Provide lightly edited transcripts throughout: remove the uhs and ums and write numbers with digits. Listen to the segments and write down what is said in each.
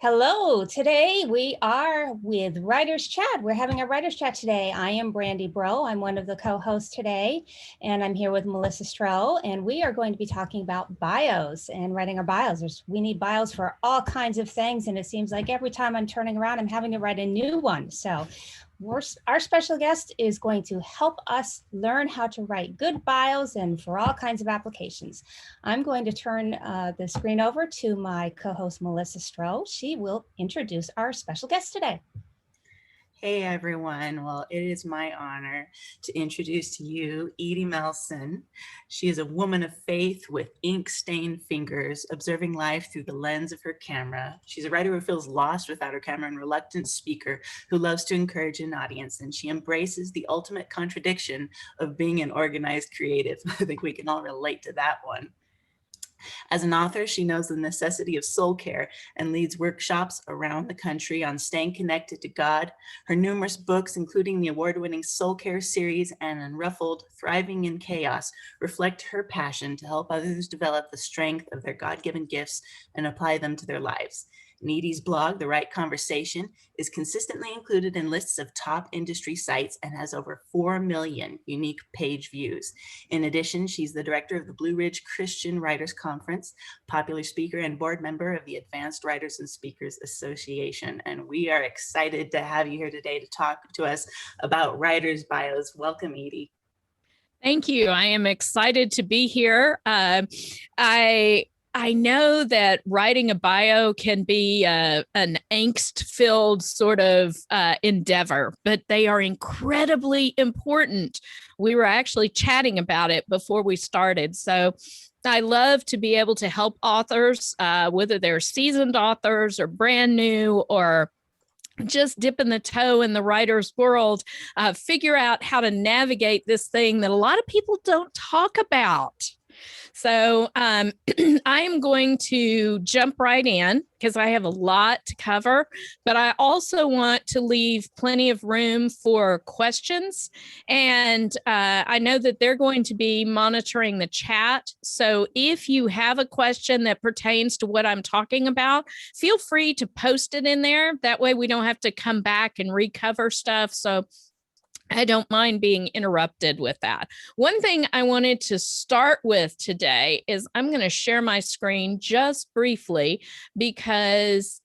Hello, today we are with Writer's Chat. We're having a Writer's Chat today. I am Brandy Bro. I'm one of the co-hosts today, and I'm here with Melissa Stroh, and we are going to be talking about bios and writing our bios. We need bios for all kinds of things, and it seems like every time I'm turning around, I'm having to write a new one. So our special guest is going to help us learn how to write good bios and for all kinds of applications. I'm going to turn the screen over to my co-host, Melissa Stroh. She will introduce our special guest today. Hey everyone, well, it is my honor to introduce to you Edie Melson. She is a woman of faith with ink-stained fingers, observing life through the lens of her camera. She's a writer who feels lost without her camera and reluctant speaker who loves to encourage an audience, and she embraces the ultimate contradiction of being an organized creative. I think we can all relate to that one. As an author, she knows the necessity of soul care and leads workshops around the country on staying connected to God. Her numerous books, including the award-winning Soul Care series and Unruffled, Thriving in Chaos, reflect her passion to help others develop the strength of their God-given gifts and apply them to their lives. Edie's blog, The Right Conversation, is consistently included in lists of top industry sites and has over 4 million unique page views. In addition, she's the director of the Blue Ridge Christian Writers Conference, popular speaker and board member of the Advanced Writers and Speakers Association. And we are excited to have you here today to talk to us about writers' bios. Welcome, Edie. Thank you. I am excited to be here. I know that writing a bio can be an angst-filled sort of endeavor, but they are incredibly important. We were actually chatting about it before we started. So I love to be able to help authors, whether they're seasoned authors or brand new or just dipping the toe in the writer's world, figure out how to navigate this thing that a lot of people don't talk about. So I am going to jump right in because I have a lot to cover, but I also want to leave plenty of room for questions. And I know that they're going to be monitoring the chat. So if you have a question that pertains to what I'm talking about, feel free to post it in there. That way we don't have to come back and recover stuff. So I don't mind being interrupted with that. One thing I wanted to start with today is I'm going to share my screen just briefly because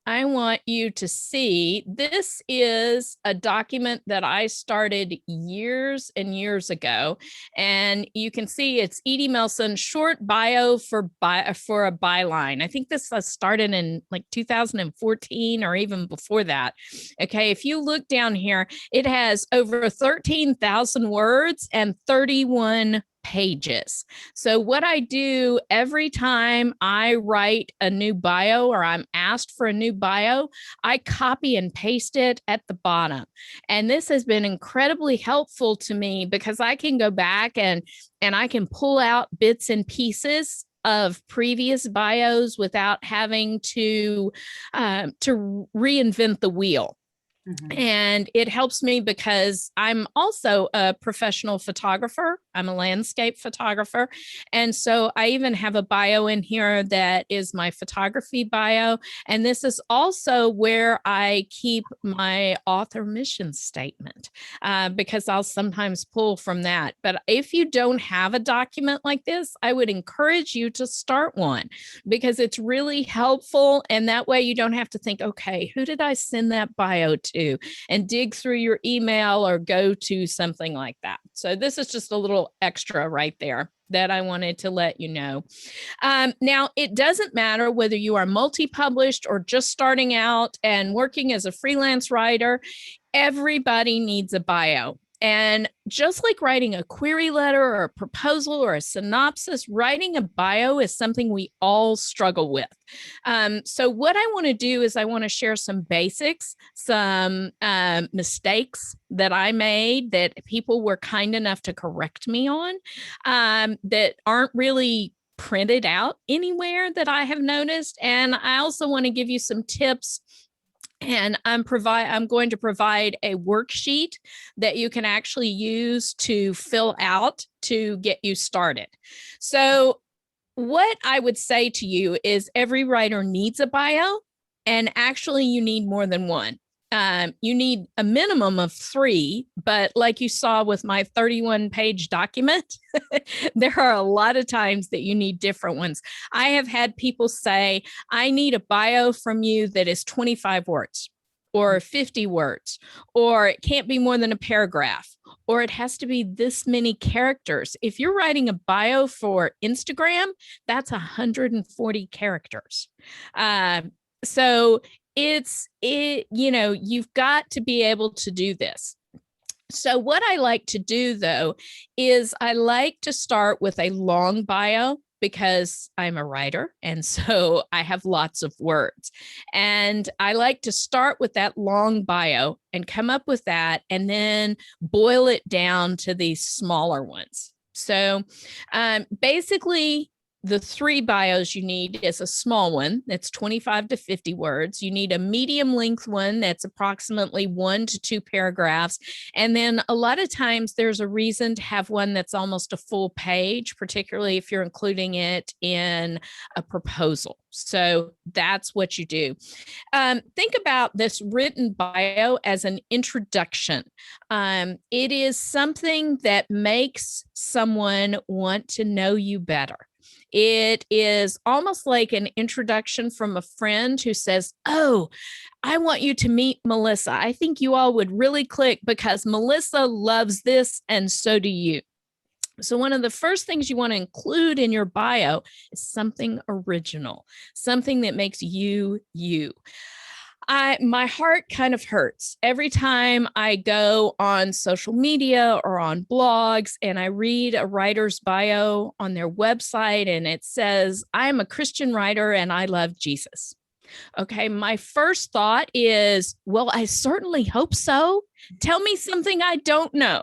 I want you to see this is a document that I started years and years ago. And you can see it's Edie Melson short bio for a byline. I think this started in like 2014 or even before that. Okay, if you look down here, it has over 13,000 words and 31 pages. So what I do every time I write a new bio or I'm asked for a new bio, I copy and paste it at the bottom. And this has been incredibly helpful to me because I can go back and I can pull out bits and pieces of previous bios without having to reinvent the wheel. Mm-hmm. And it helps me because I'm also a professional photographer. I'm a landscape photographer. And so I even have a bio in here that is my photography bio. And this is also where I keep my author mission statement because I'll sometimes pull from that. But if you don't have a document like this, I would encourage you to start one because it's really helpful. And that way you don't have to think, okay, who did I send that bio to? And dig through your email or go to something like that. So this is just a little extra right there that I wanted to let you know. Now, it doesn't matter whether you are multi-published or just starting out and working as a freelance writer, everybody needs a bio. And just like writing a query letter or a proposal or a synopsis, writing a bio is something we all struggle with. So what I want to do is I want to share some basics, some mistakes that I made that people were kind enough to correct me on that aren't really printed out anywhere that I have noticed. And I also want to give you some tips. And I'm going to provide a worksheet that you can actually use to fill out to get you started. So what I would say to you is every writer needs a bio. And actually, you need more than one. You need a minimum of 3, but like you saw with my 31-page document, there are a lot of times that you need different ones. I have had people say, I need a bio from you that is 25 words or 50 words, or it can't be more than a paragraph, or it has to be this many characters. If you're writing a bio for Instagram, that's 140 characters. So you've got to be able to do this. So what I like to do, though, is I like to start with a long bio because I'm a writer. And so I have lots of words. And I like to start with that long bio and come up with that and then boil it down to these smaller ones. So basically, the 3 bios you need is a small one that's 25 to 50 words. You need a medium length one that's approximately 1 to 2 paragraphs. And then a lot of times there's a reason to have one that's almost a full page, particularly if you're including it in a proposal. So that's what you do. Think about this written bio as an introduction. It is something that makes someone want to know you better. It is almost like an introduction from a friend who says, oh, I want you to meet Melissa. I think you all would really click because Melissa loves this and so do you. So one of the first things you want to include in your bio is something original, something that makes you, you. My heart kind of hurts every time I go on social media or on blogs and I read a writer's bio on their website and it says, I'm a Christian writer and I love Jesus. Okay, my first thought is, well, I certainly hope so. Tell me something I don't know.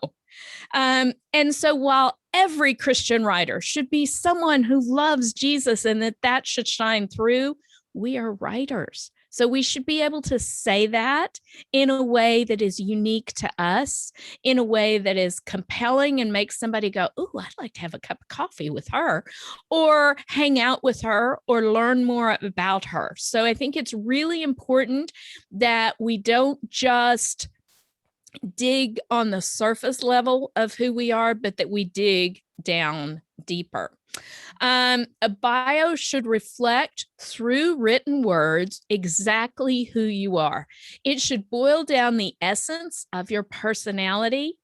And so while every Christian writer should be someone who loves Jesus and that should shine through, we are writers. So we should be able to say that in a way that is unique to us, in a way that is compelling and makes somebody go, oh, I'd like to have a cup of coffee with her or hang out with her or learn more about her. So I think it's really important that we don't just dig on the surface level of who we are, but that we dig down deeper. A bio should reflect through written words exactly who you are. It should boil down the essence of your personality.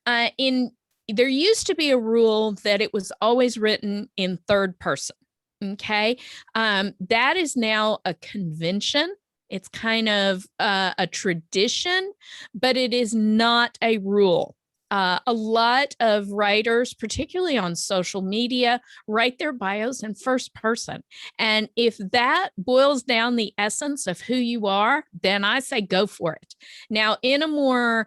There used to be a rule that it was always written in third person. Okay. That is now a convention. It's kind of a tradition, but it is not a rule. A lot of writers, particularly on social media, write their bios in first person. And if that boils down the essence of who you are, then I say go for it. Now, in a more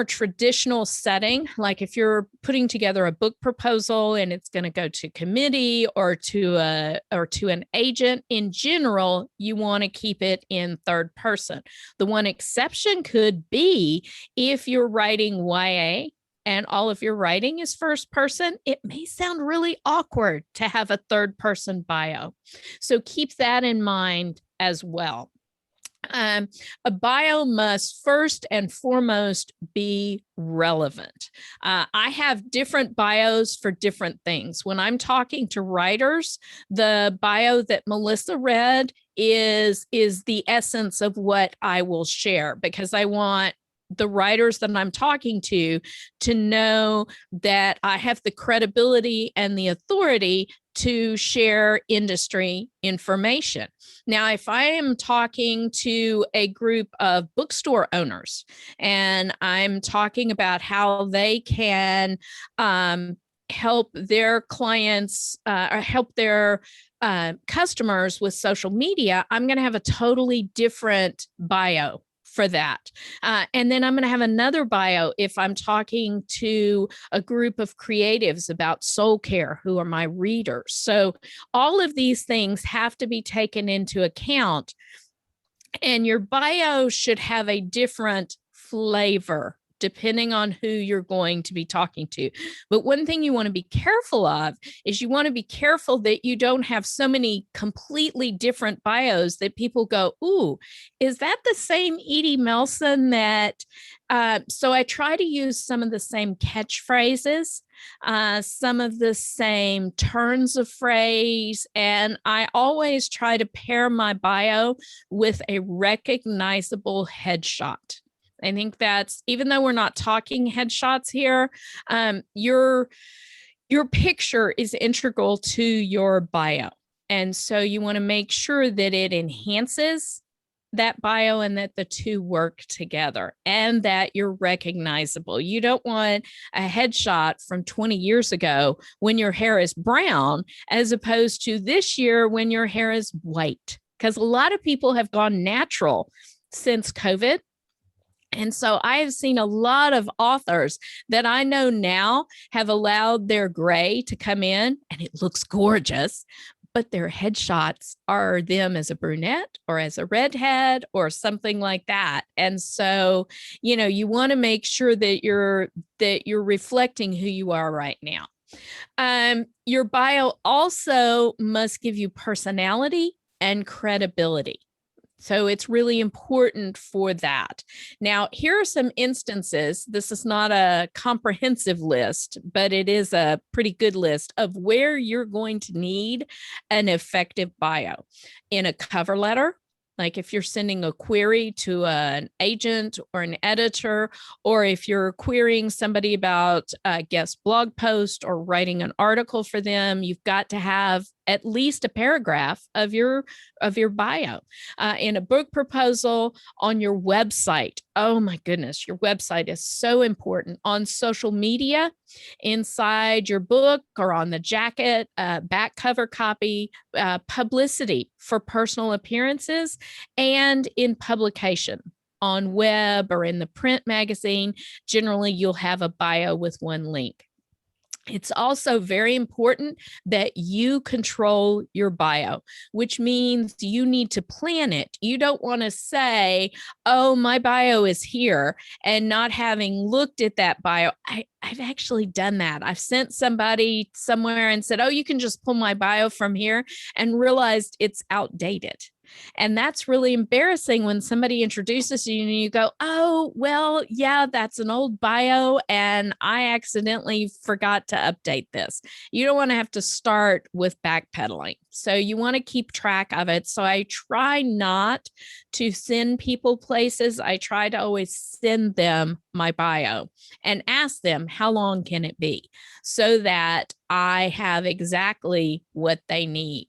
traditional setting, like if you're putting together a book proposal and it's going to go to committee or to an agent, in general, you want to keep it in third person. The one exception could be if you're writing YA and all of your writing is first person, it may sound really awkward to have a third person bio. So keep that in mind as well. A bio must first and foremost be relevant. I have different bios for different things. When I'm talking to writers, the bio that Melissa read is the essence of what I will share because I want the writers that I'm talking to know that I have the credibility and the authority to share industry information. Now, if I am talking to a group of bookstore owners and I'm talking about how they can help their clients or help their customers with social media, I'm going to have a totally different bio for that. And then I'm going to have another bio if I'm talking to a group of creatives about soul care who are my readers. So all of these things have to be taken into account. And your bio should have a different flavor depending on who you're going to be talking to. But one thing you want to be careful of is you want to be careful that you don't have so many completely different bios that people go, ooh, is that the same Edie Melson that, so I try to use some of the same catchphrases, some of the same turns of phrase, and I always try to pair my bio with a recognizable headshot. I think that's, even though we're not talking headshots here, your picture is integral to your bio. And so you want to make sure that it enhances that bio and that the two work together and that you're recognizable. You don't want a headshot from 20 years ago when your hair is brown, as opposed to this year when your hair is white, because a lot of people have gone natural since COVID. And so I have seen a lot of authors that I know now have allowed their gray to come in and it looks gorgeous, but their headshots are them as a brunette or as a redhead or something like that. And so, you want to make sure that you're reflecting who you are right now. Your bio also must give you personality and credibility. So it's really important for that. Now, here are some instances. This is not a comprehensive list, but it is a pretty good list of where you're going to need an effective bio. In a cover letter, like if you're sending a query to an agent or an editor, or if you're querying somebody about a guest blog post or writing an article for them, you've got to have at least a paragraph of your bio. In a book proposal, on your website. Oh my goodness, your website is so important. On social media, inside your book or on the jacket, back cover copy, publicity for personal appearances, and in publication. On web or in the print magazine, generally you'll have a bio with one link. It's also very important that you control your bio, which means you need to plan it. You don't want to say, oh, my bio is here, and not having looked at that bio. I've actually done that. I've sent somebody somewhere and said, oh, you can just pull my bio from here, and realized it's outdated. And that's really embarrassing when somebody introduces you and you go, oh, well, yeah, that's an old bio and I accidentally forgot to update this. You don't want to have to start with backpedaling. So you want to keep track of it. So I try not to send people places. I try to always send them my bio and ask them, how long can it be? So that I have exactly what they need.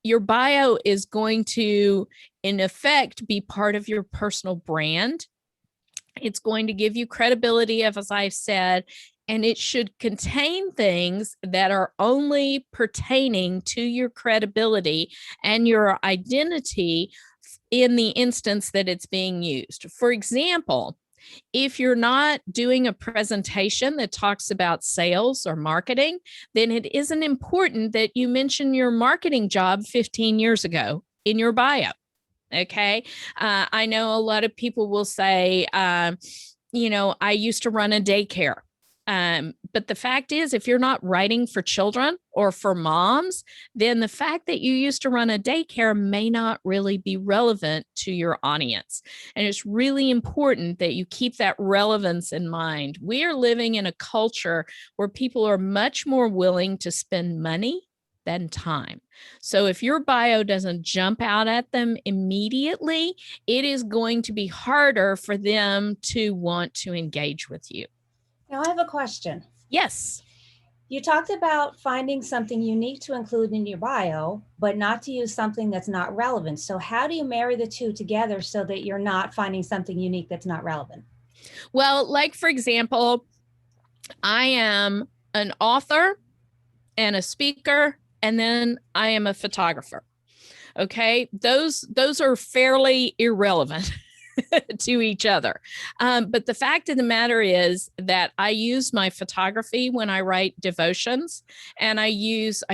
Your bio is going to, in effect, be part of your personal brand. It's going to give you credibility, as I've said, and it should contain things that are only pertaining to your credibility and your identity in the instance that it's being used. For example, if you're not doing a presentation that talks about sales or marketing, then it isn't important that you mention your marketing job 15 years ago in your bio. Okay. I know a lot of people will say, I used to run a daycare. But the fact is, if you're not writing for children or for moms, then the fact that you used to run a daycare may not really be relevant to your audience. And it's really important that you keep that relevance in mind. We are living in a culture where people are much more willing to spend money than time. So if your bio doesn't jump out at them immediately, it is going to be harder for them to want to engage with you. Now I have a question. Yes. You talked about finding something unique to include in your bio, but not to use something that's not relevant. So how do you marry the two together so that you're not finding something unique that's not relevant? Well, like, for example, I am an author and a speaker, and then I am a photographer. Okay. Those are fairly irrelevant. to each other. But the fact of the matter is that I use my photography when I write devotions, and I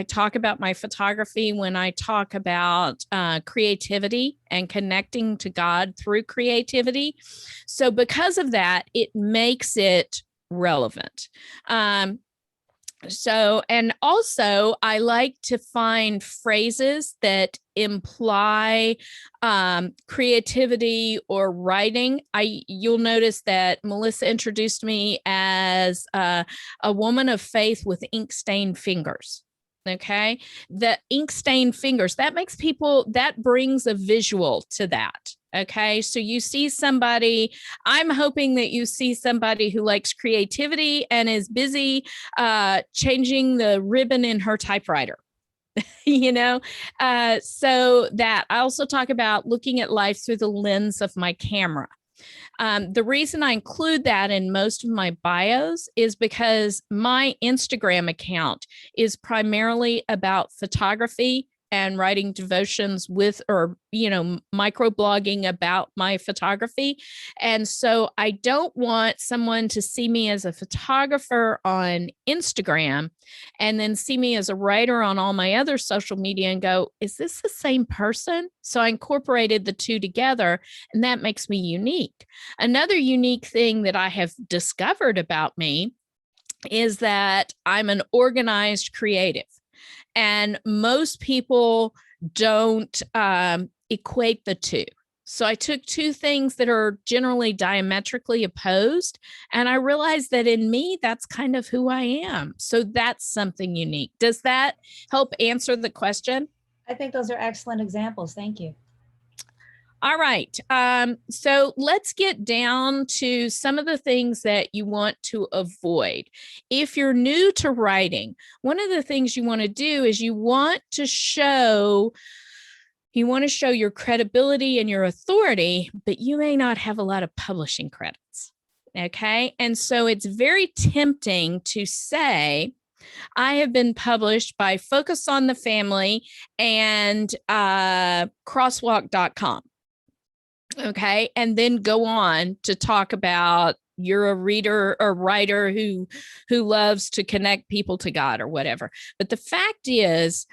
talk about my photography when I talk about creativity and connecting to God through creativity. So because of that, it makes it relevant. And also I like to find phrases that imply creativity or writing. You'll notice that Melissa introduced me as a woman of faith with ink-stained fingers. Okay. The ink-stained fingers, that brings a visual to that. Okay. So you see somebody, I'm hoping that you see somebody who likes creativity and is busy changing the ribbon in her typewriter. So that I also talk about looking at life through the lens of my camera. The reason I include that in most of my bios is because my Instagram account is primarily about photography and writing devotions microblogging about my photography. And so I don't want someone to see me as a photographer on Instagram and then see me as a writer on all my other social media and go, is this the same person? So I incorporated the two together, and that makes me unique. Another unique thing that I have discovered about me is that I'm an organized creative. And most people don't equate the two. So I took two things that are generally diametrically opposed, and I realized that in me, that's kind of who I am. So that's something unique. Does that help answer the question? I think those are excellent examples. Thank you. All right. So let's get down to some of the things that you want to avoid. If you're new to writing, one of the things you want to do is you want to show your credibility and your authority, but you may not have a lot of publishing credits. Okay. And so it's very tempting to say, I have been published by Focus on the Family and crosswalk.com. Okay. And then go on to talk about you're a reader or writer who loves to connect people to God or whatever. But the fact is,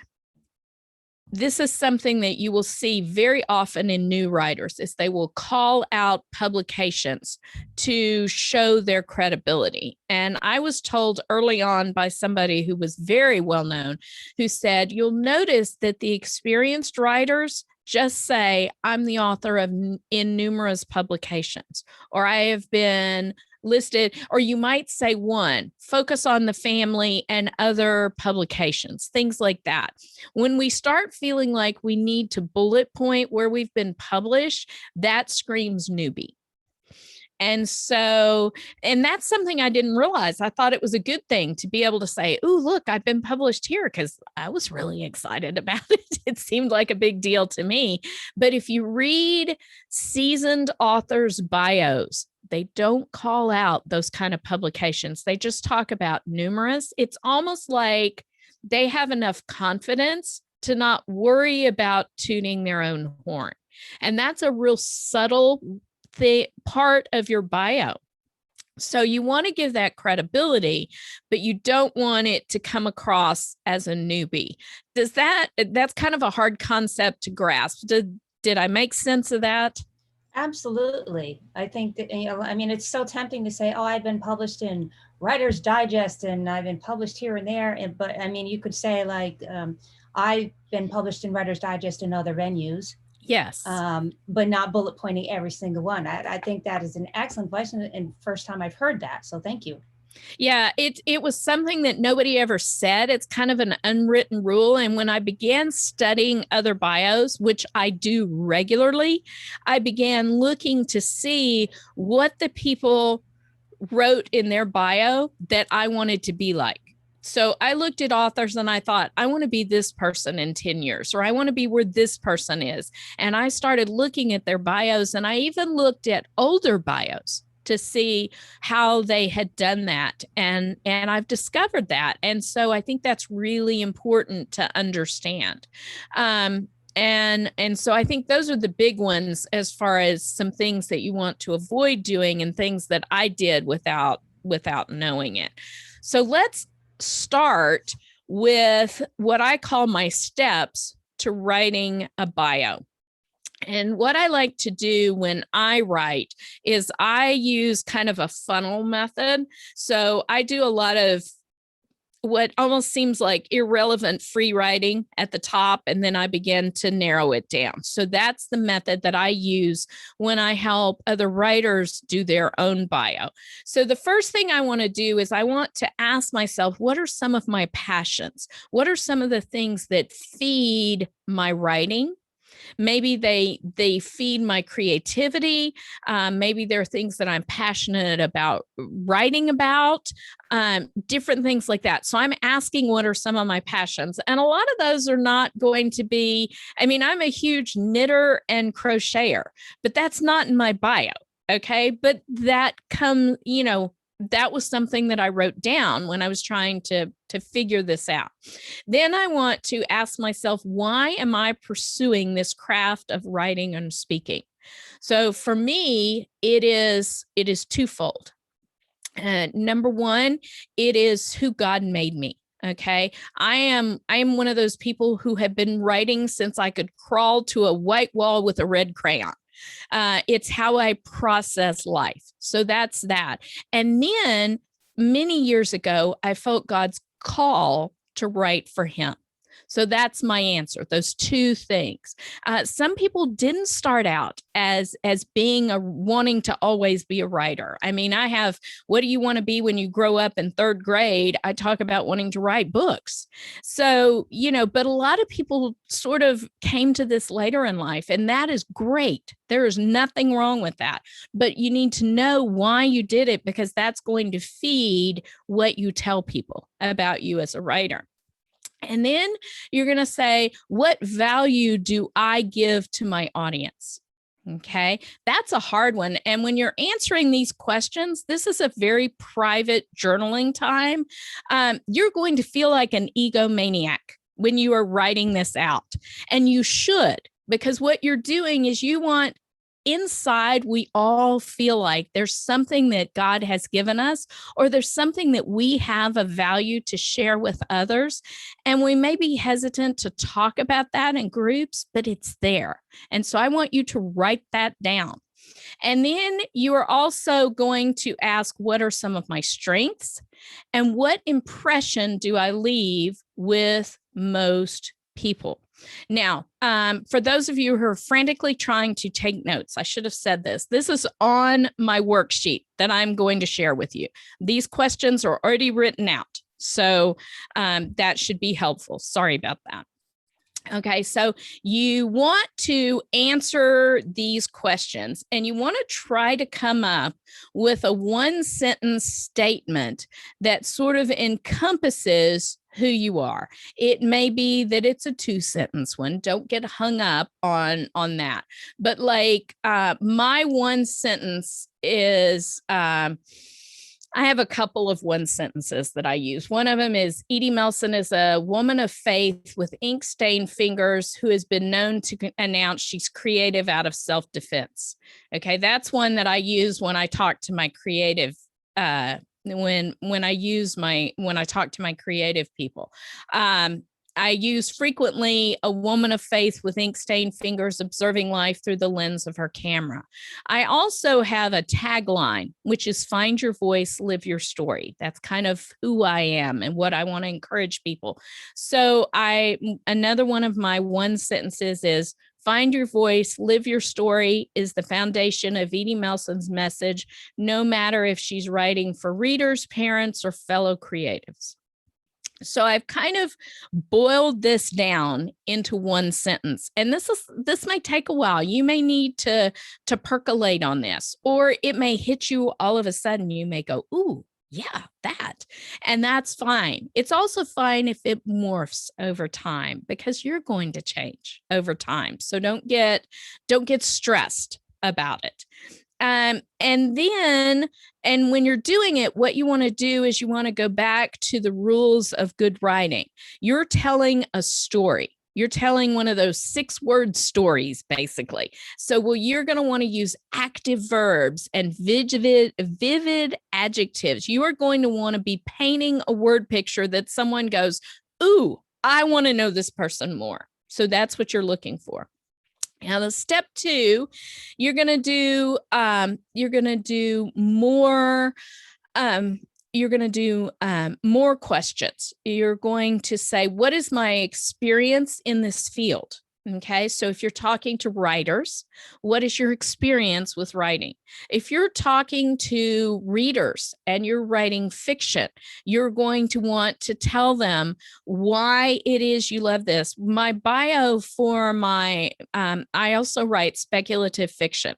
this is something that you will see very often in new writers is they will call out publications to show their credibility. And I was told early on by somebody who was very well known, who said, you'll notice that the experienced writers just say, I'm the author in numerous publications, or I have been listed, or you might say one, Focus on the Family and other publications, things like that. When we start feeling like we need to bullet point where we've been published, that screams newbie. And that's something I didn't realize. I thought it was a good thing to be able to say, oh, look, I've been published here, because I was really excited about it. It seemed like a big deal to me. But if you read seasoned authors' bios, they don't call out those kind of publications. They just talk about numerous. It's almost like they have enough confidence to not worry about tooting their own horn. And that's a real subtle part of your bio. So you want to give that credibility, but you don't want it to come across as a newbie. That's kind of a hard concept to grasp. Did I make sense of that? Absolutely. I think that, it's so tempting to say, oh, I've been published in Writer's Digest and I've been published here and there. But you could say like, I've been published in Writer's Digest and other venues. Yes. But not bullet pointing every single one. I think that is an excellent question and first time I've heard that. So thank you. Yeah, it was something that nobody ever said. It's kind of an unwritten rule. And when I began studying other bios, which I do regularly, I began looking to see what the people wrote in their bio that I wanted to be like. So I looked at authors and I thought, I want to be this person in 10 years, or I want to be where this person is. And I started looking at their bios, and I even looked at older bios to see how they had done that. And I've discovered that. And so I think that's really important to understand. And so I think those are the big ones as far as some things that you want to avoid doing and things that I did without knowing it. So let's start with what I call my steps to writing a bio. And what I like to do when I write is I use kind of a funnel method. So I do a lot of what almost seems like irrelevant free writing at the top, and then I begin to narrow it down. So that's the method that I use when I help other writers do their own bio. So the first thing I want to do is I want to ask myself, what are some of my passions? What are some of the things that feed my writing? Maybe they feed my creativity. Maybe there are things that I'm passionate about writing about, different things like that. So I'm asking, what are some of my passions? And a lot of those are not going to be, I mean, I'm a huge knitter and crocheter, but that's not in my bio. Okay. But that that was something that I wrote down when I was trying to figure this out. Then I want to ask myself, why am I pursuing this craft of writing and speaking? So for me, it is twofold. Number one, it is who God made me. Okay. I am one of those people who have been writing since I could crawl to a white wall with a red crayon. It's how I process life. So that's that. And then many years ago, I felt God's call to write for him. So that's my answer, those two things. Some people didn't start out as being wanting to always be a writer. I mean, I have, what do you want to be when you grow up in third grade? I talk about wanting to write books. So, but a lot of people sort of came to this later in life, and that is great. There is nothing wrong with that. But you need to know why you did it, because that's going to feed what you tell people about you as a writer. And then you're going to say, what value do I give to my audience? Okay, that's a hard one. And when you're answering these questions, this is a very private journaling time. You're going to feel like an egomaniac when you are writing this out. And you should, because what you're doing is you want, inside, we all feel like there's something that God has given us, or there's something that we have of value to share with others. And we may be hesitant to talk about that in groups, but it's there. And so I want you to write that down. And then you are also going to ask, what are some of my strengths? And what impression do I leave with most people? Now, for those of you who are frantically trying to take notes, I should have said this. This is on my worksheet that I'm going to share with you. These questions are already written out, so that should be helpful. Sorry about that. Okay, so you want to answer these questions, and you want to try to come up with a one-sentence statement that sort of encompasses who you are. It may be that it's a two-sentence one. Don't get hung up on that. But like my one sentence is, I have a couple of one sentences that I use. One of them is, Edie Melson is a woman of faith with ink-stained fingers who has been known to announce she's creative out of self-defense. Okay, that's one that I use when I talk to my creative when I talk to my creative people. I use frequently a woman of faith with ink-stained fingers observing life through the lens of her camera. I also have a tagline, which is find your voice, live your story. That's kind of who I am and what I want to encourage people. So another one of my one sentences is, find your voice, live your story is the foundation of Edie Melson's message, no matter if she's writing for readers, parents, or fellow creatives. So I've kind of boiled this down into one sentence, and this may take a while. You may need to percolate on this, or it may hit you all of a sudden. You may go, ooh, yeah, that. And that's fine. It's also fine if it morphs over time, because you're going to change over time. So don't get stressed about it. And when you're doing it, what you want to do is you want to go back to the rules of good writing. You're telling a story. You're telling one of those 6-word stories, basically. So, well, you're going to want to use active verbs and vivid adjectives. You are going to want to be painting a word picture that someone goes, ooh, I want to know this person more. So that's what you're looking for. Now, the step 2, you're going to do more. You're going to do more questions. You're going to say, what is my experience in this field? Okay, so if you're talking to writers, what is your experience with writing? If you're talking to readers and you're writing fiction, you're going to want to tell them why it is you love this. My bio for I also write speculative fiction.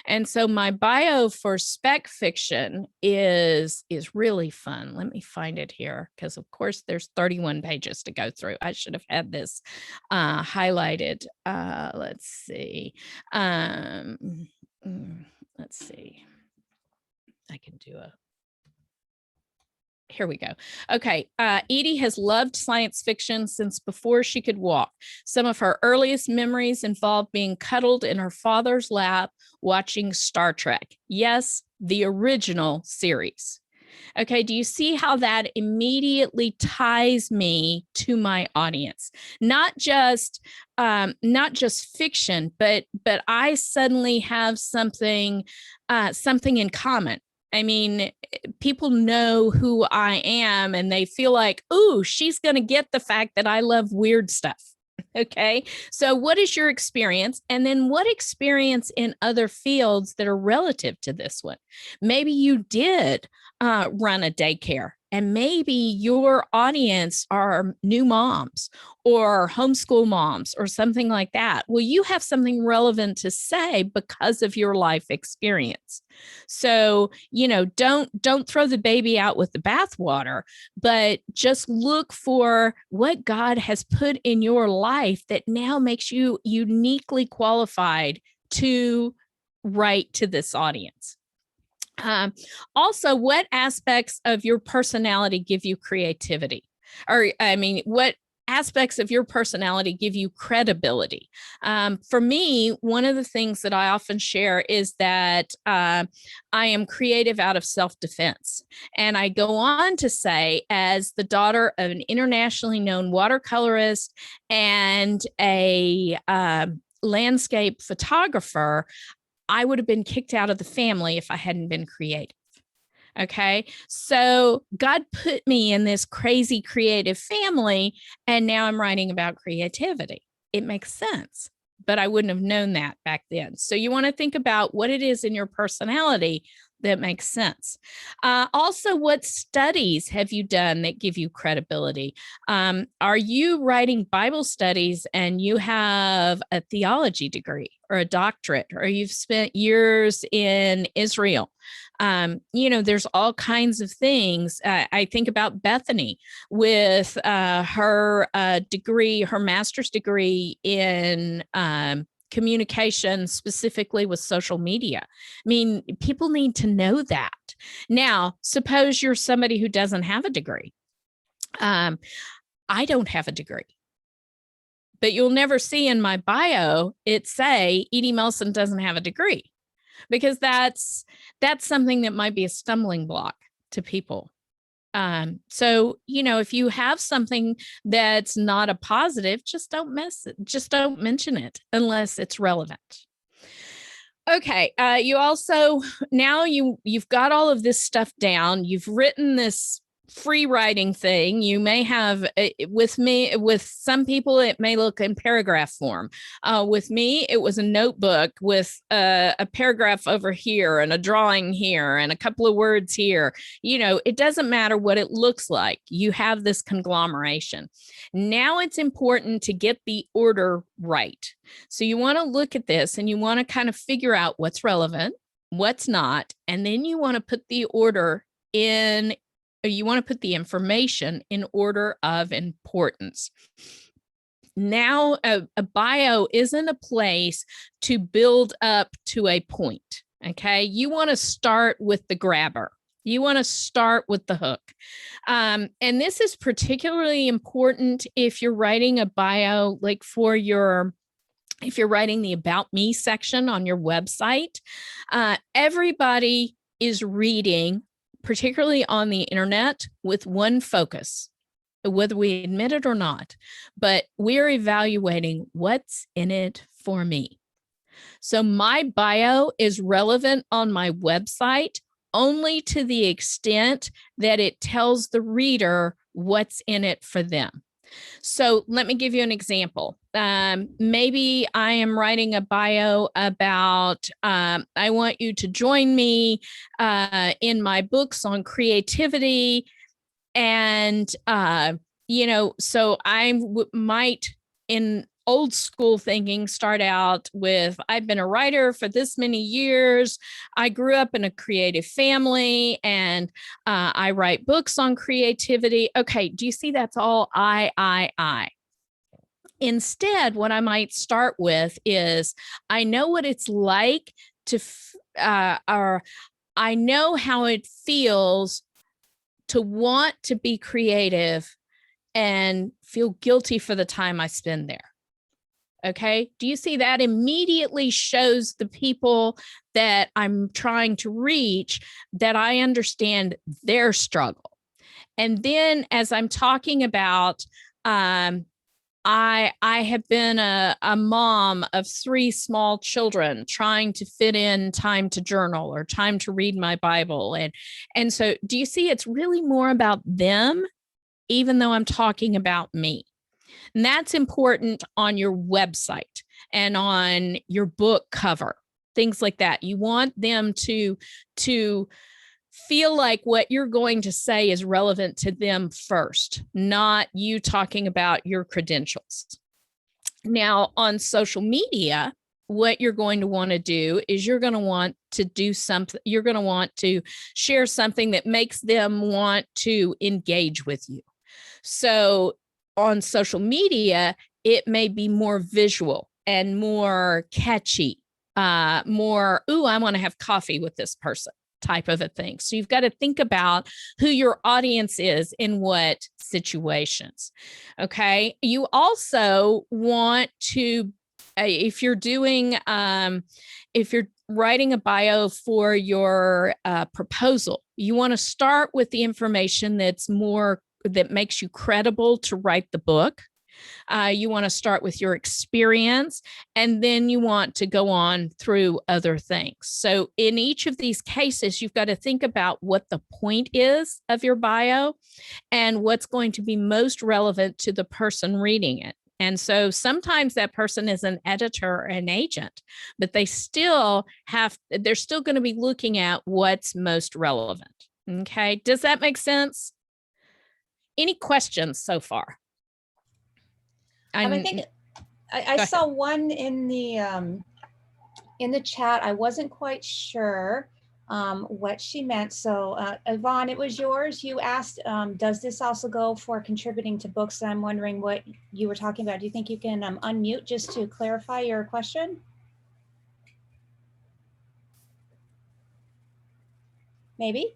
And so my bio for Spec Fiction is really fun. Let me find it here, because of course there's 31 pages to go through. I should have had this highlighted. Let's see. Let's see. I can do here we go. Okay. Edie has loved science fiction since before she could walk. Some of her earliest memories involve being cuddled in her father's lap watching Star Trek. Yes, the original series. Okay, do you see how that immediately ties me to my audience? Not just fiction, but I suddenly have something in common. I mean, people know who I am and they feel like, ooh, she's going to get the fact that I love weird stuff. Okay. So what is your experience? And then what experience in other fields that are relative to this one? Maybe you did run a daycare, and maybe your audience are new moms or homeschool moms or something like that. Well, you have something relevant to say because of your life experience. So, don't throw the baby out with the bathwater, but just look for what God has put in your life that now makes you uniquely qualified to write to this audience. Also, what aspects of your personality give you creativity? What aspects of your personality give you credibility? For me, one of the things that I often share is that I am creative out of self-defense. And I go on to say, as the daughter of an internationally known watercolorist and a landscape photographer, I would have been kicked out of the family if I hadn't been creative. Okay. So God put me in this crazy creative family, and now I'm writing about creativity. It makes sense, but I wouldn't have known that back then. So you want to think about what it is in your personality that makes sense. Also, what studies have you done that give you credibility? Are you writing Bible studies and you have a theology degree or a doctorate, or you've spent years in Israel? There's all kinds of things. I think about Bethany with her degree, her master's degree in communication, specifically with social media. I mean, people need to know that. Now, suppose you're somebody who doesn't have a degree. I don't have a degree, but you'll never see in my bio it say Edie Melson doesn't have a degree, because that's something that might be a stumbling block to people. So, if you have something that's not a positive, just don't mention it unless it's relevant. Okay. You also, now you've got all of this stuff down. You've written this free writing thing. You may have, with some people, it may look in paragraph form. With me, it was a notebook with a paragraph over here and a drawing here and a couple of words here. It doesn't matter what it looks like. You have this conglomeration. Now it's important to get the order right. So you want to look at this and you want to kind of figure out what's relevant, what's not, and then you want to put the order in. You want to put the information in order of importance. Now, a bio isn't a place to build up to a point. Okay. You want to start with the grabber. You want to start with the hook. And this is particularly important if you're writing a bio, like if you're writing the About Me section on your website. Everybody is reading, particularly on the internet, with one focus, whether we admit it or not, but we're evaluating what's in it for me. So my bio is relevant on my website only to the extent that it tells the reader what's in it for them. So let me give you an example. Maybe I am writing a bio about, I want you to join me in my books on creativity. And, so I might, in old school thinking, start out with, I've been a writer for this many years. I grew up in a creative family and I write books on creativity. Okay, do you see that's all I? Instead, what I might start with is, I know what it's like to, or I know how it feels to want to be creative and feel guilty for the time I spend there. Okay. Do you see that immediately shows the people that I'm trying to reach that I understand their struggle? And then as I'm talking about, I have been a mom of 3 small children trying to fit in time to journal or time to read my Bible. And so do you see it's really more about them, even though I'm talking about me? And that's important on your website and on your book cover, things like that. You want them to feel like what you're going to say is relevant to them first, not you talking about your credentials. Now, on social media, what you're going to want to do is you're going to want to do something, you're going to want to share something that makes them want to engage with you. So on social media, it may be more visual and more catchy, more, ooh, I want to have coffee with this person type of a thing. So you've got to think about who your audience is in what situations. Okay. You also want to, if you're writing a bio for your proposal, you want to start with the information that makes you credible to write the book. You want to start with your experience, and then you want to go on through other things. So in each of these cases, you've got to think about what the point is of your bio and what's going to be most relevant to the person reading it. And so sometimes that person is an editor or an agent, but they're still going to be looking at what's most relevant. Okay. Does that make sense? Any questions so far? I think I saw one in the chat. I wasn't quite sure what she meant. So Yvonne, it was yours. You asked, does this also go for contributing to books? I'm wondering what you were talking about. Do you think you can unmute just to clarify your question? Maybe.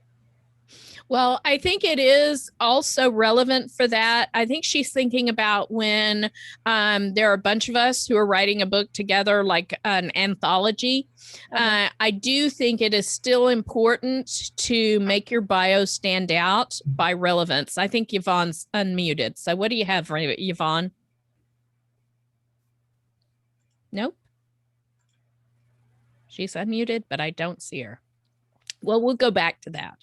Well, I think it is also relevant for that. I think she's thinking about when there are a bunch of us who are writing a book together, like an anthology. Okay. I do think it is still important to make your bio stand out by relevance. I think Yvonne's unmuted. So what do you have, Yvonne? Nope. She's unmuted, but I don't see her. Well, we'll go back to that.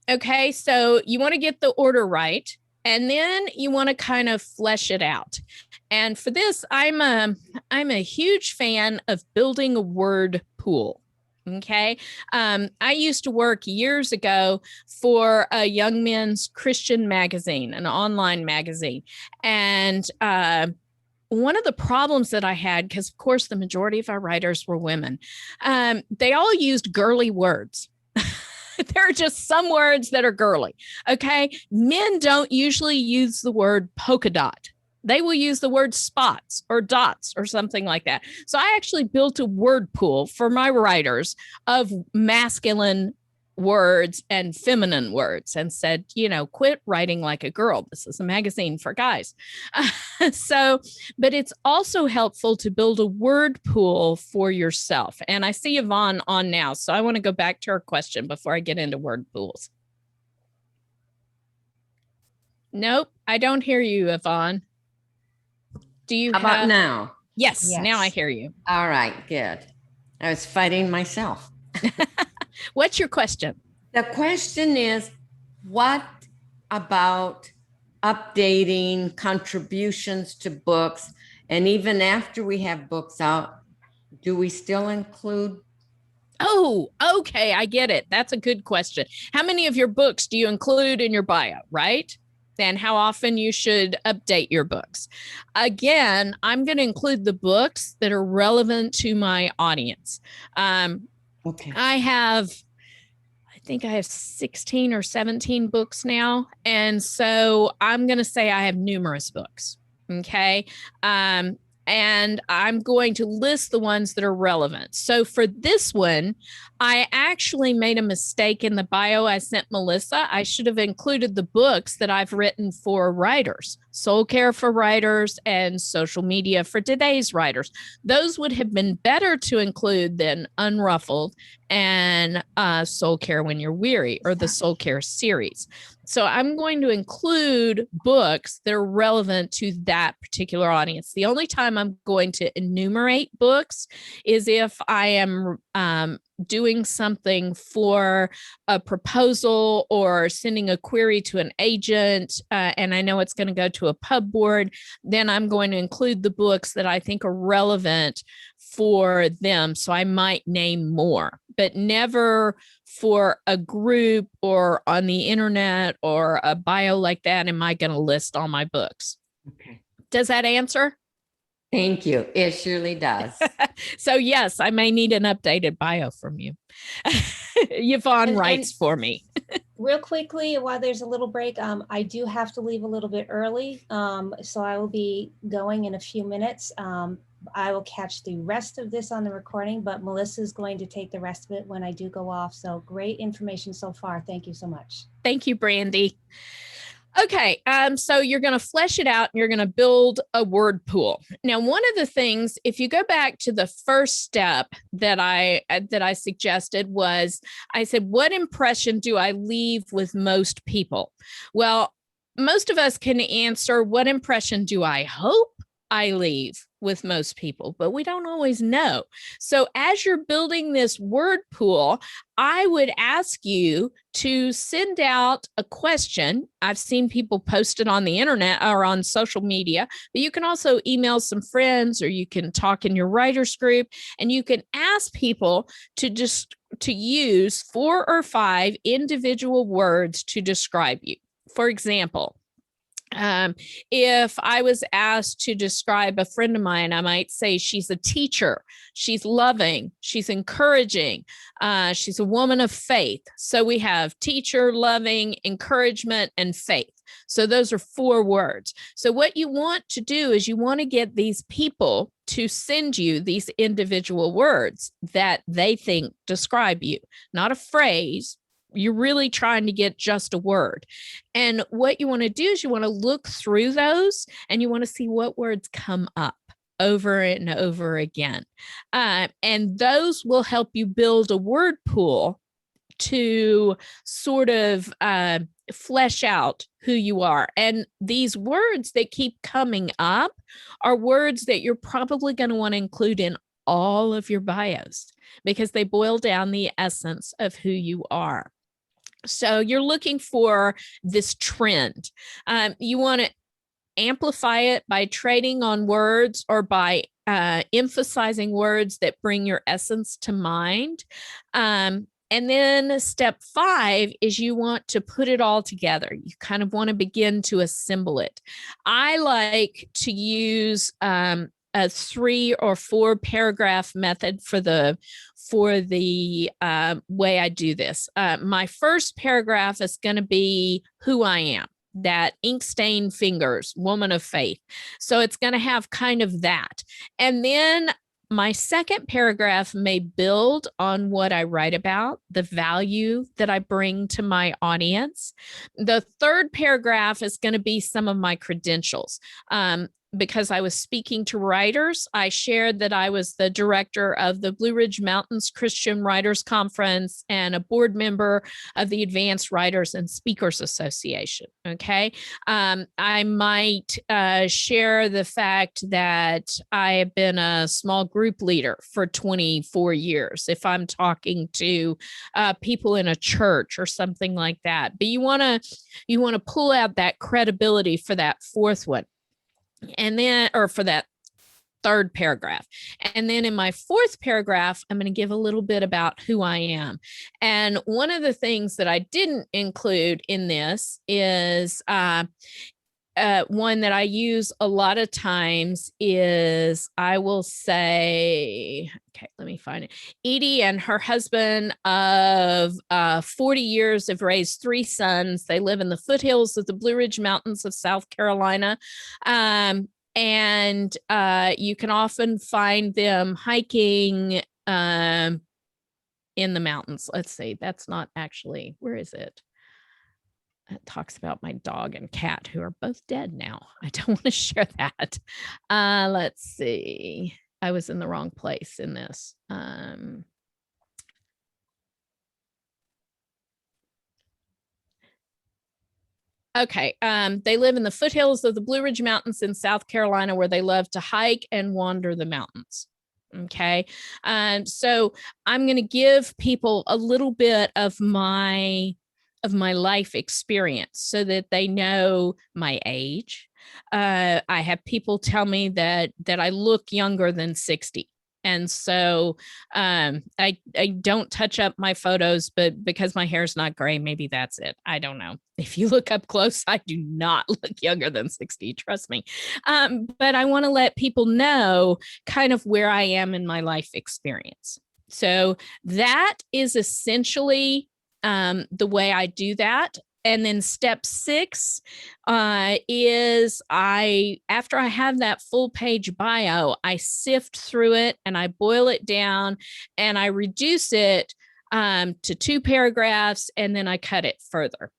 Okay, so you want to get the order right, and then you want to kind of flesh it out. And for this, I'm a huge fan of building a word pool. Okay. I used to work years ago for a young men's Christian magazine, an online magazine. And one of the problems that I had, because of course the majority of our writers were women, they all used girly words. There are just some words that are girly. Okay. Men don't usually use the word polka dot. They will use the word spots or dots or something like that. So I actually built a word pool for my writers of masculine words and feminine words and said, quit writing like a girl. This is a magazine for guys. But it's also helpful to build a word pool for yourself. And I see Yvonne on now. So I want to go back to her question before I get into word pools. Nope, I don't hear you, Yvonne. Do you How about now? Yes, now I hear you. All right, good. I was fighting myself. What's your question? The question is, what about updating contributions to books? And even after we have books out, do we still include? Oh, okay, I get it. That's a good question. How many of your books do you include in your bio, right? And how often you should update your books. Again, I'm going to include the books that are relevant to my audience. Okay. I think I have 16 or 17 books now. And so I'm going to say I have numerous books. Okay. And I'm going to list the ones that are relevant. So for this one, I actually made a mistake in the bio I sent Melissa. I should have included the books that I've written for writers, Soul Care for Writers and Social Media for Today's Writers. Those would have been better to include than Unruffled and Soul Care When You're Weary, or the Soul Care series. So I'm going to include books that are relevant to that particular audience. The only time I'm going to enumerate books is if I am doing something for a proposal or sending a query to an agent, and I know it's going to go to a pub board. Then I'm going to include the books that I think are relevant for them. So I might name more, but never for a group or on the internet or a bio like that am I going to list all my books. Okay. Does that answer? Thank you. It surely does. So yes, I may need an updated bio from you. Yvonne writes for me. Real quickly, while there's a little break, I do have to leave a little bit early. So I will be going in a few minutes. I will catch the rest of this on the recording, but Melissa is going to take the rest of it when I do go off. So great information so far. Thank you so much. Thank you, Brandy. Okay, so you're going to flesh it out and you're going to build a word pool. Now, one of the things, if you go back to the first step that I suggested was, I said, what impression do I leave with most people? Well, most of us can answer, what impression do I hope I leave with most people, but we don't always know. So as you're building this word pool, I would ask you to send out a question. I've seen people post it on the internet or on social media, but you can also email some friends, or you can talk in your writers group, and you can ask people to use 4 or 5 individual words to describe you. For example, if I was asked to describe a friend of mine, I might say she's a teacher, she's loving, she's encouraging, she's a woman of faith. So we have teacher, loving, encouragement, and faith. So those are 4 words. So what you want to do is you want to get these people to send you these individual words that they think describe you, not a phrase. You're really trying to get just a word. And what you want to do is you want to look through those and you want to see what words come up over and over again. And those will help you build a word pool to sort of flesh out who you are. And these words that keep coming up are words that you're probably going to want to include in all of your bios because they boil down the essence of who you are. So you're looking for this trend. You want to amplify it by trading on words or by emphasizing words that bring your essence to mind. And then step 5 is you want to put it all together. You kind of want to begin to assemble it. I like to use a 3 or 4 paragraph method for the way I do this. My first paragraph is going to be who I am, that ink-stained fingers, woman of faith. So it's going to have kind of that. And then My second paragraph may build on what I write about, the value that I bring to my audience. The third paragraph is going to be some of my credentials. Because I was speaking to writers, I shared that I was the director of the Blue Ridge Mountains Christian Writers Conference and a board member of the Advanced Writers and Speakers Association. Okay. I might share the fact that I have been a small group leader for 24 years if I'm talking to people in a church or something like that. But you want to pull out that credibility for that fourth one. And then, or for that third paragraph. And then in my fourth paragraph, I'm going to give a little bit about who I am. And one of the things that I didn't include in this is one that I use a lot of times is, I will say, okay, let me find it. Edie and her husband of 40 years have raised 3 sons. They live in the foothills of the Blue Ridge Mountains of South Carolina. And you can often find them hiking in the mountains. Let's see, that's not actually, where is it? It talks about my dog and cat who are both dead now. I don't want to share that. Let's see. I was in the wrong place in this. Okay. They live in the foothills of the Blue Ridge Mountains in South Carolina, where they love to hike and wander the mountains. Okay. So I'm going to give people a little bit of my life experience so that they know my age. I have people tell me that I look younger than 60. And so I don't touch up my photos, but because my hair is not gray, maybe that's it. I don't know. If you look up close, I do not look younger than 60, trust me. But I want to let people know kind of where I am in my life experience. So that is essentially the way I do that. And then step 6 is after I have that full page bio, I sift through it and I boil it down and I reduce it to 2 paragraphs, and then I cut it further.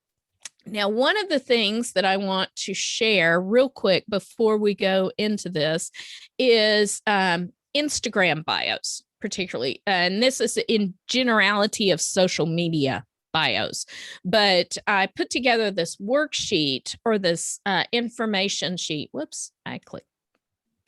Now, one of the things that I want to share real quick before we go into this is Instagram bios, particularly. And this is in generality of social media bios, but I put together this worksheet or this information sheet. Whoops, I clicked.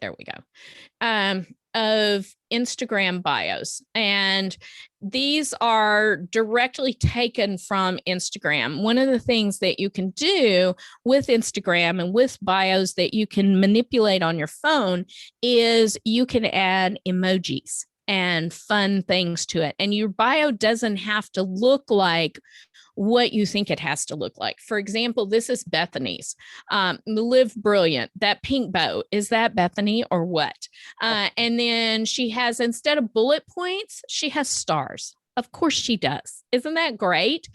There we go. Of Instagram bios. And these are directly taken from Instagram. One of the things that you can do with Instagram and with bios that you can manipulate on your phone is you can add emojis and fun things to it. And your bio doesn't have to look like what you think it has to look like. For example, this is Bethany's. Live Brilliant. That pink bow, is that Bethany or what? And then she has, instead of bullet points, she has stars. Of course she does. Isn't that great?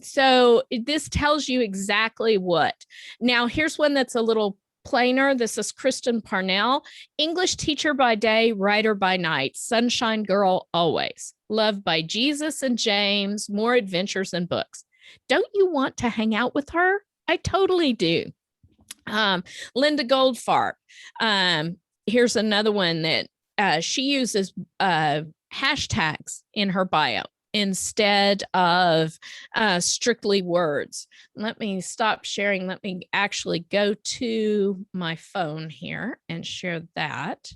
So this tells you exactly what. Now, here's one that's a little plainer. This is Kristen Parnell, English teacher by day, writer by night, sunshine girl always, loved by Jesus and James, more adventures and books. Don't you want to hang out with her? I totally do. Linda Goldfarb. Here's another one that she uses hashtags in her bio instead of strictly words. Let me stop sharing. Let me actually go to my phone here and share that.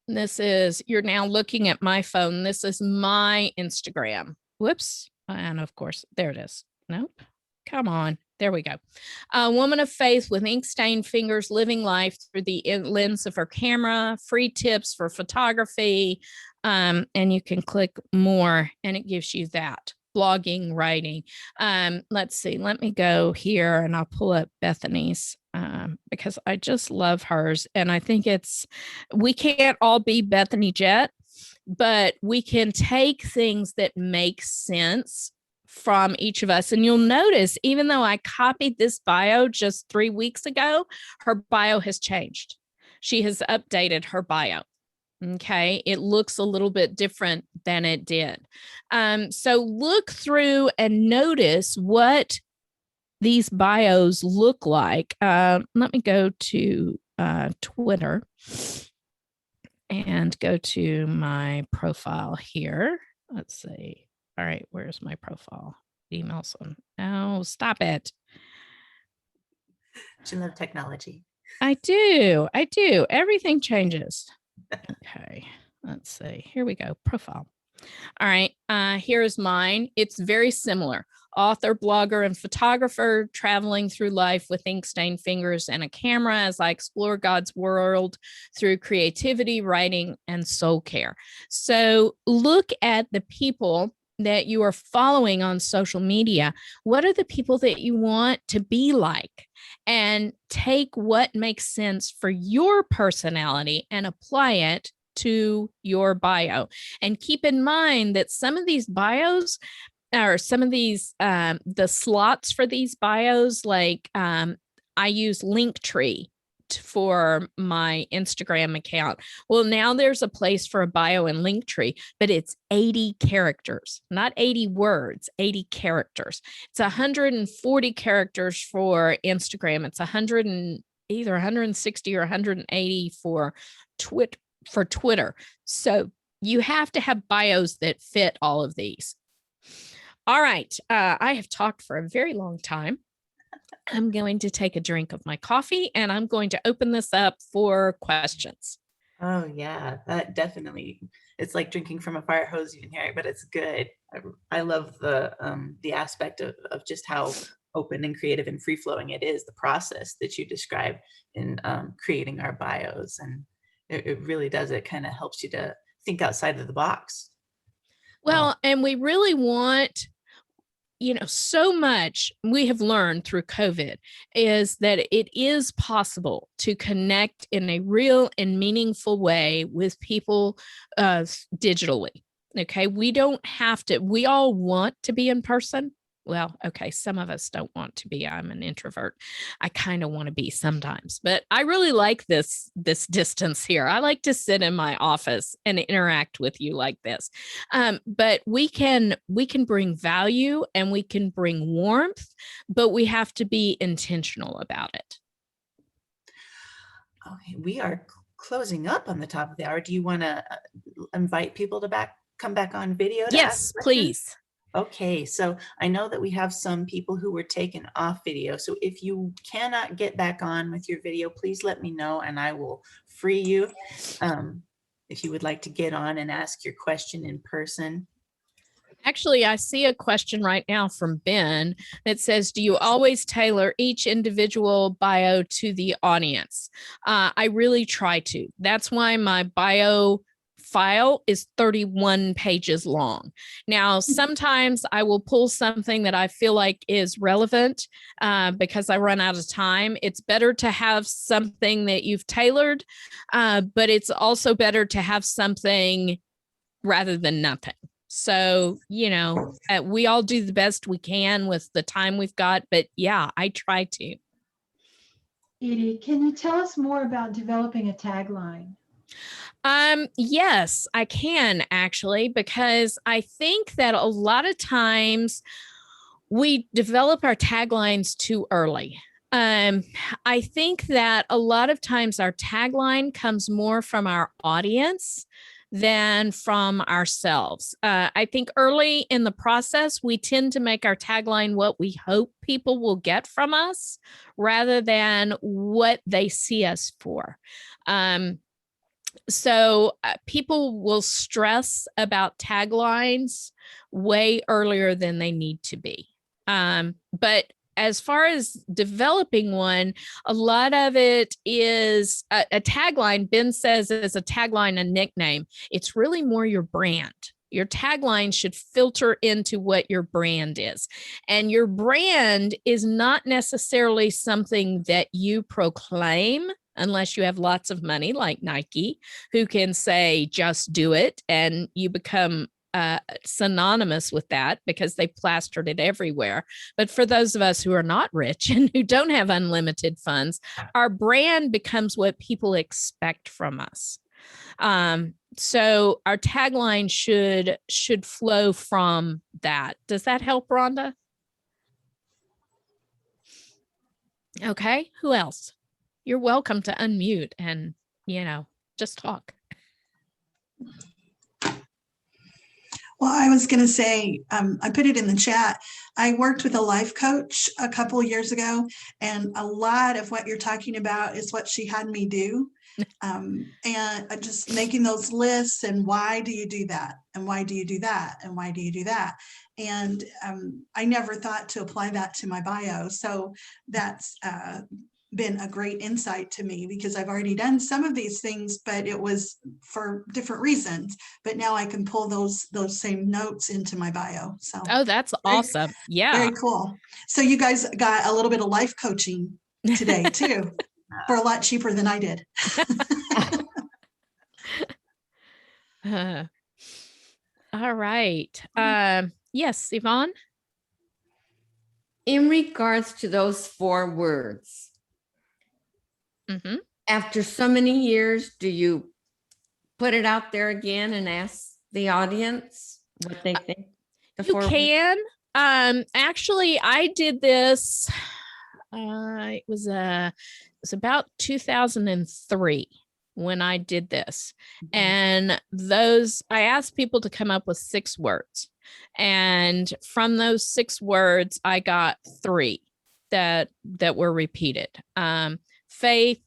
This is, you're now looking at my phone. This is my Instagram. Whoops. And of course, there it is. Nope. Come on. There we go. A woman of faith with ink-stained fingers, living life through the lens of her camera, free tips for photography. And you can click more and it gives you that. Blogging, writing. Let's see. Let me go here and I'll pull up Bethany's because I just love hers. And I think we can't all be Bethany Jett, but we can take things that make sense from each of us. And you'll notice, even though I copied this bio just 3 weeks ago, her bio has changed. she has updated her bio. Okay, it looks a little bit different than it did. So look through and notice what these bios look like. Let me go to Twitter and go to my profile here. Let's see. All right, where's my profile? Edie Melson. No, stop it. She loves technology. I do. Everything changes. Okay, let's see. Here we go. Profile. All right, here's mine. It's very similar. Author, blogger, and photographer traveling through life with ink-stained fingers and a camera as I explore God's world through creativity, writing, and soul care. So look at the people that you are following on social media. What are the people that you want to be like? And take what makes sense for your personality and apply it to your bio. And keep in mind that some of these bios or some of these, the slots for these bios, like I use Linktree for my Instagram account. Well, now there's a place for a bio in Linktree, but it's 80 characters, not 80 words, 80 characters. It's 140 characters for Instagram. It's either 160 or 180 for Twitter. So you have to have bios that fit all of these. All right. I have talked for a very long time. I'm going to take a drink of my coffee and I'm going to open this up for questions. Oh yeah, that definitely. It's like drinking from a fire hose you can hear it, but it's good. I love the aspect of just how open and creative and free flowing it is. The process that you describe in creating our bios, and it really does. It kind of helps you to think outside of the box. Well, and we really want, so much we have learned through COVID is that it is possible to connect in a real and meaningful way with people digitally. Okay. We don't have to, we all want to be in person. Well, okay, some of us don't want to be. I'm an introvert. I kind of want to be sometimes, but I really like this distance here. I like to sit in my office and interact with you like this. But we can bring value and we can bring warmth, but we have to be intentional about it. Okay, we are closing up on the top of the hour. Do you want to invite people to come back on video? Yes, please. Okay, so I know that we have some people who were taken off video. So if you cannot get back on with your video, please let me know and I will free you. If you would like to get on and ask your question in person. Actually, I see a question right now from Ben that says, do you always tailor each individual bio to the audience? I really try to. That's why my bio file is 31 pages long. Now, sometimes I will pull something that I feel like is relevant because I run out of time. It's better to have something that you've tailored, but it's also better to have something rather than nothing. So, we all do the best we can with the time we've got, but yeah, I try to. Edie, can you tell us more about developing a tagline? Yes, I can actually, because I think that a lot of times we develop our taglines too early. I think that a lot of times our tagline comes more from our audience than from ourselves. I think early in the process, we tend to make our tagline what we hope people will get from us rather than what they see us for. So people will stress about taglines way earlier than they need to be. But as far as developing one, a lot of it is a tagline. Ben says is a tagline, a nickname. It's really more your brand. Your tagline should filter into what your brand is. And your brand is not necessarily something that you proclaim unless you have lots of money like Nike, who can say, just do it. And you become synonymous with that because they plastered it everywhere. But for those of us who are not rich and who don't have unlimited funds, our brand becomes what people expect from us. So our tagline should flow from that. Does that help, Rhonda? Okay, who else? You're welcome to unmute and, just talk. Well, I was going to say, I put it in the chat. I worked with a life coach a couple of years ago, and a lot of what you're talking about is what she had me do. And just making those lists, and why do you do that? And why do you do that? And why do you do that? And I never thought to apply that to my bio. So that's been a great insight to me, because I've already done some of these things, but it was for different reasons. But now I can pull those same notes into my bio. So that's awesome. Yeah. Very cool. So you guys got a little bit of life coaching today too, for a lot cheaper than I did. All right. Yes, Yvonne? In regards to those 4 words, Mm-hmm. after so many years, do you put it out there again and ask the audience what they think? You can. Actually, I did this. It was about 2003 when I did this. Mm-hmm. And I asked people to come up with 6 words. And from those 6 words, I got 3 that were repeated. Faith,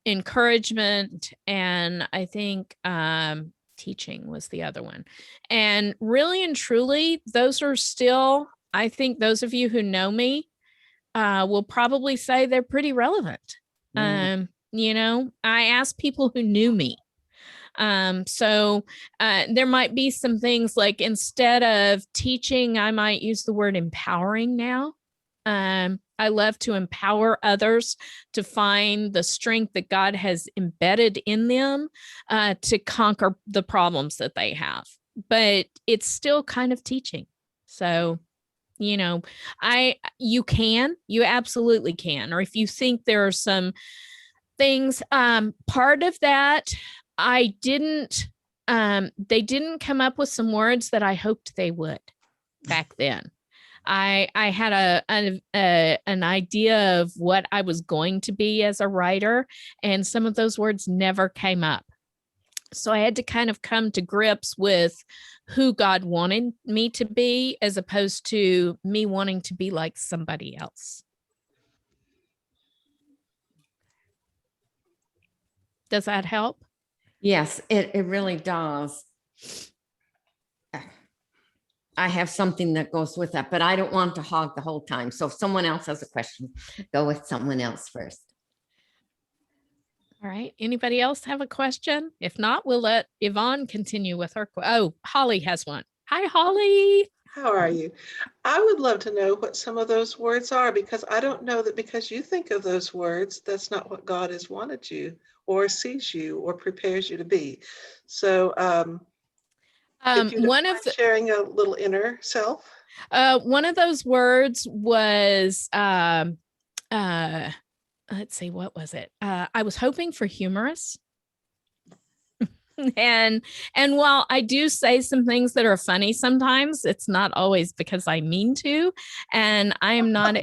encouragement, and I think teaching was the other one. And really and truly, those are still, I think those of you who know me will probably say they're pretty relevant. I asked people who knew me. So there might be some things like, instead of teaching, I might use the word empowering now. I love to empower others to find the strength that God has embedded in them to conquer the problems that they have. But it's still kind of teaching. So, you absolutely can. Or if you think there are some things, part of that, they didn't come up with some words that I hoped they would back then. I had an idea of what I was going to be as a writer, and some of those words never came up. So I had to kind of come to grips with who God wanted me to be, as opposed to me wanting to be like somebody else. Does that help? Yes, it really does. I have something that goes with that, but I don't want to hog the whole time. So if someone else has a question, go with someone else first. All right. Anybody else have a question? If not, we'll let Yvonne continue with her. Oh, Holly has one. Hi, Holly. How are you? I would love to know what some of those words are, because I don't know that because you think of those words, that's not what God has wanted you or sees you or prepares you to be. So one of the, sharing a little inner self. One of those words was, let's see, what was it? I was hoping for humorous. And while I do say some things that are funny sometimes, it's not always because I mean to. And I am not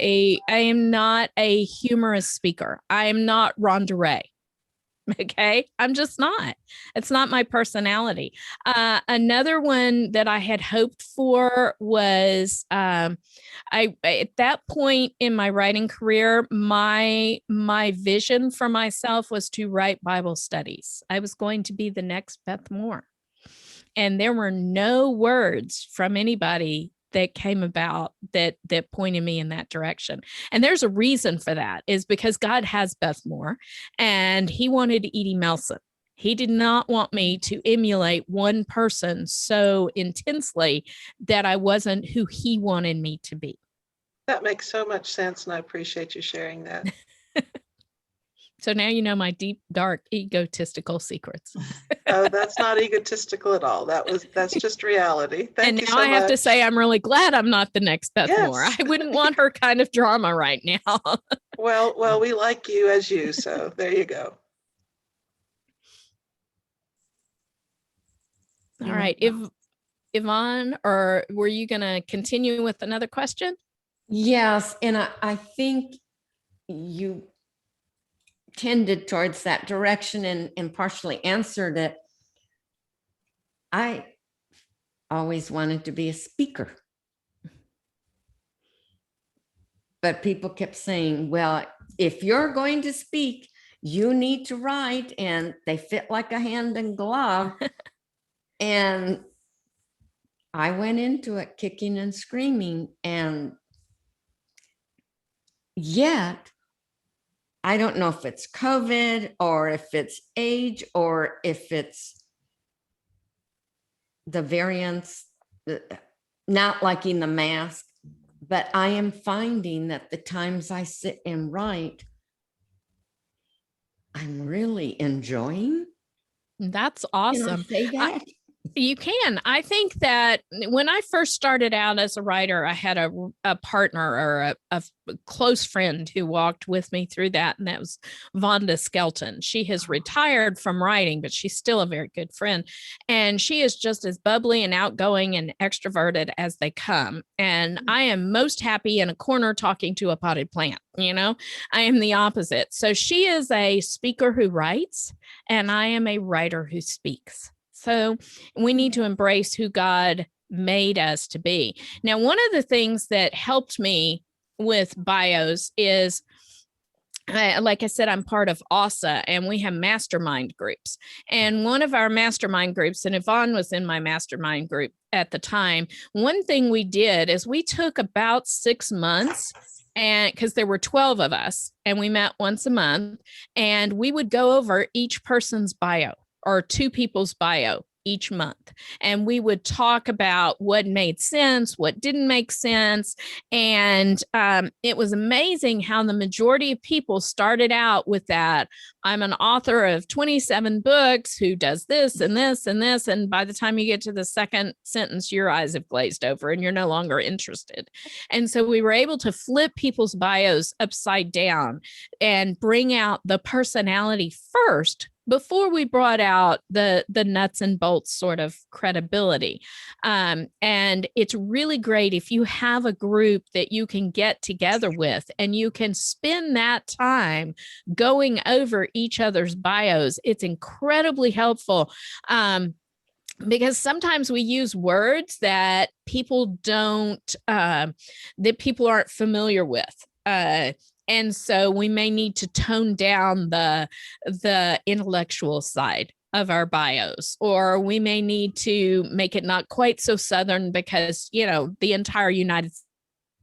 a humorous speaker. I am not Rhonda Ray. Okay. I'm just not. It's not my personality. Another one that I had hoped for was, at that point in my writing career, my vision for myself was to write Bible studies. I was going to be the next Beth Moore. And there were no words from anybody that came about that pointed me in that direction. And there's a reason for that, is because God has Beth Moore and he wanted Edie Melson. He did not want me to emulate one person so intensely that I wasn't who he wanted me to be. That makes so much sense, and I appreciate you sharing that. So now you know my deep, dark, egotistical secrets. Oh, that's not egotistical at all. That's just reality. Thank And you now so I have to much. say, I'm really glad I'm not the next Beth Moore. Yes. I wouldn't want her kind of drama right now. Well, we like you as you, so there you go. All right. Yvonne, or were you going to continue with another question? Yes, and I think you tended towards that direction and partially answered it. I always wanted to be a speaker. But people kept saying, well, if you're going to speak, you need to write, and they fit like a hand and glove. And I went into it kicking and screaming, and yet I don't know if it's COVID or if it's age or if it's the variants, not liking the mask, but I am finding that the times I sit and write, I'm really enjoying. That's Can I awesome. say that? You can. I think that when I first started out as a writer, I had a partner or a close friend who walked with me through that, and that was Vonda Skelton. She has retired from writing, but she's still a very good friend. And she is just as bubbly and outgoing and extroverted as they come. And I am most happy in a corner talking to a potted plant. You know, I am the opposite. So she is a speaker who writes, and I am a writer who speaks. So we need to embrace who God made us to be. Now, one of the things that helped me with bios is, like I said, I'm part of ASA, and we have mastermind groups. And one of our mastermind groups, and Yvonne was in my mastermind group at the time, one thing we did is we took about 6 months, and because there were 12 of us, and we met once a month, and we would go over each person's bio, or 2 people's bio each month. And we would talk about what made sense, what didn't make sense. And it was amazing how the majority of people started out with that. I'm an author of 27 books who does this and this and this. And by the time you get to the second sentence, your eyes have glazed over and you're no longer interested. And so we were able to flip people's bios upside down and bring out the personality first before we brought out the nuts and bolts sort of credibility. And it's really great if you have a group that you can get together with and you can spend that time going over each other's bios. It's incredibly helpful. Because sometimes we use words that people aren't familiar with. And so we may need to tone down the intellectual side of our bios, or we may need to make it not quite so Southern because, you know, the entire United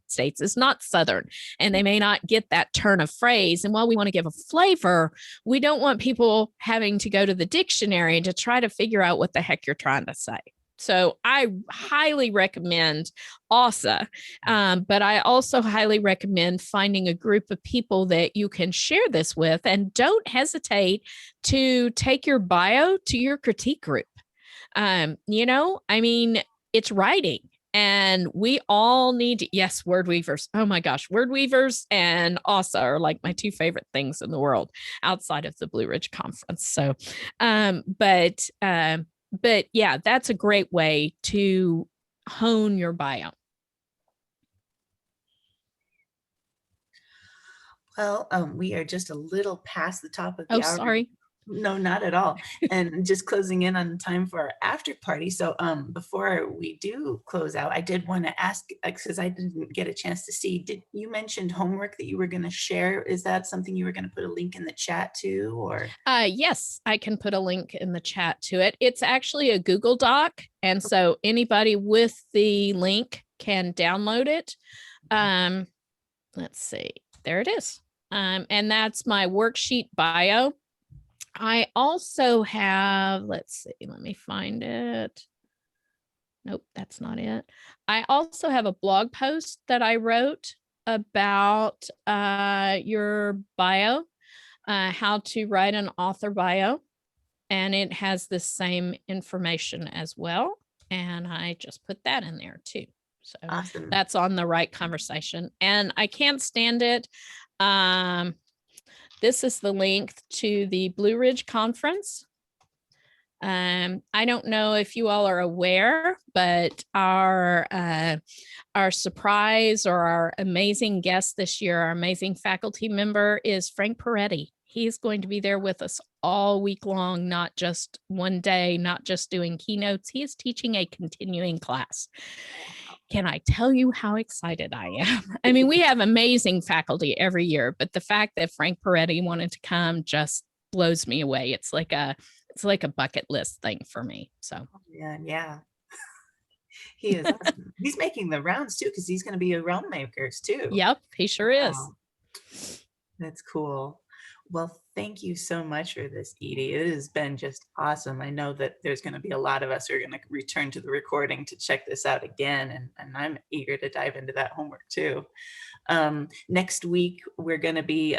States is not Southern and they may not get that turn of phrase. And while we want to give a flavor, we don't want people having to go to the dictionary to try to figure out what the heck you're trying to say. So I highly recommend ASA, but I also highly recommend finding a group of people that you can share this with, and don't hesitate to take your bio to your critique group. You know, I mean, it's writing. And we all need, yes, word weavers. Oh my gosh, word weavers and ASA are like my 2 favorite things in the world outside of the Blue Ridge Conference. So, but yeah, that's a great way to hone your bio. Well, we are just a little past the top of the hour. Sorry. No, not at all. And just closing in on time for our after party. So before we do close out, I did want to ask, because I didn't get a chance to see, did you mentioned homework that you were going to share? Is that something you were going to put a link in the chat to, or? Yes, I can put a link in the chat to it. It's actually a Google Doc. And so anybody with the link can download it. Let's see, there it is. And that's my worksheet bio. I also have, let's see, let me find it. Nope, that's not it. I also have a blog post that I wrote about your bio. how to write an author bio, and it has the same information as well. And I just put that in there too. So Awesome. that's on the Right Conversation. And I can't stand it. This is the link to the Blue Ridge Conference. I don't know if you all are aware, but our surprise or our amazing guest this year, our amazing faculty member, is Frank Peretti. He's going to be there with us all week long, not just one day, not just doing keynotes. He is teaching a continuing class. Can I tell you how excited I am? I mean, we have amazing faculty every year, but the fact that Frank Peretti wanted to come just blows me away. It's like a bucket list thing for me. So yeah. He is awesome. He's making the rounds too, because he's going to be a realm makers too. Yep, he sure is. That's cool. Well, thank you so much for this, Edie. It has been just awesome. I know that there's going to be a lot of us who are going to return to the recording to check this out again, and I'm eager to dive into that homework too. Next week, we're going to be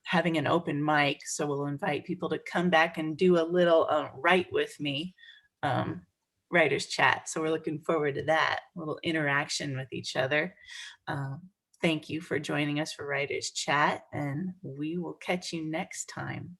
having an open mic, so we'll invite people to come back and do a little write with me writers chat. So we're looking forward to that, a little interaction with each other. Thank you for joining us for Writers Chat, and we will catch you next time.